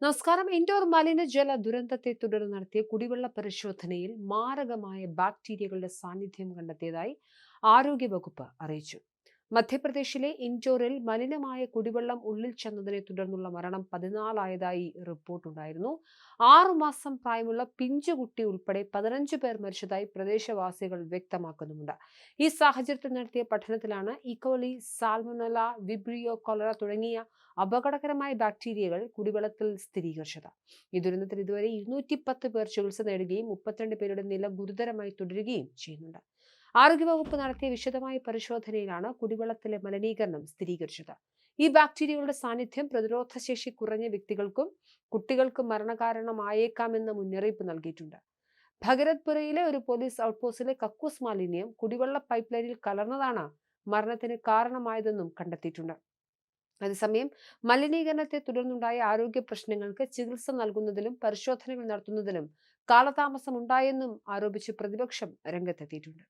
നമസ്കാരം. ഇൻഡോർ മലിനജല ദുരന്തത്തെ തുടർന്ന് നടത്തിയ കുടിവെള്ള പരിശോധനയിൽ മാരകമായ ബാക്ടീരിയകളുടെ സാന്നിധ്യം കണ്ടെത്തിയതായി ആരോഗ്യവകുപ്പ് അറിയിച്ചു. മധ്യപ്രദേശിലെ ഇൻഡോറിൽ മലിനമായ കുടിവെള്ളം ഉള്ളിൽ ചെന്നതിനെ തുടർന്നുള്ള മരണം 14ആയതായി റിപ്പോർട്ടുണ്ടായിരുന്നു. 6 മാസം പ്രായമുള്ള പിഞ്ചുകുട്ടി ഉൾപ്പെടെ 15 പേർ മരിച്ചതായി പ്രദേശവാസികൾ വ്യക്തമാക്കുന്നുമുണ്ട്. ഈ സാഹചര്യത്തിൽ നടത്തിയ പഠനത്തിലാണ് ഇക്കോലി, സാൽമൊനല്ല, വിബ്രിയോ, കൊളറ തുടങ്ങിയ അപകടകരമായ ബാക്ടീരിയകൾ കുടിവെള്ളത്തിൽ സ്ഥിരീകരിച്ചത്. ഈ ദുരന്തത്തിൽ ഇതുവരെ 210 പേർ ചികിത്സ നേടുകയും 32 പേരുടെ നില ഗുരുതരമായി തുടരുകയും ചെയ്യുന്നുണ്ട്. ആരോഗ്യവകുപ്പ് നടത്തിയ വിശദമായ പരിശോധനയിലാണ് കുടിവെള്ളത്തിലെ മലിനീകരണം സ്ഥിരീകരിച്ചത്. ഈ ബാക്ടീരിയകളുടെ സാന്നിധ്യം പ്രതിരോധശേഷി കുറഞ്ഞ വ്യക്തികൾക്കും കുട്ടികൾക്കും മരണകാരണമായേക്കാമെന്ന മുന്നറിയിപ്പ് നൽകിയിട്ടുണ്ട്. ഭഗരത്പുരയിലെ ഒരു പോലീസ് ഔട്ട്പോസ്റ്റിലെ കക്കൂസ് മാലിന്യം കുടിവെള്ള പൈപ്പ് ലൈനിൽ കലർന്നതാണ് മരണത്തിന് കാരണമായതെന്നും കണ്ടെത്തിയിട്ടുണ്ട്. അതേസമയം മലിനീകരണത്തെ തുടർന്നുണ്ടായ ആരോഗ്യ പ്രശ്നങ്ങൾക്ക് ചികിത്സ നൽകുന്നതിലും പരിശോധനകൾ നടത്തുന്നതിലും കാലതാമസം ഉണ്ടായെന്നും ആരോപിച്ച് പ്രതിപക്ഷം രംഗത്തെത്തിയിട്ടുണ്ട്.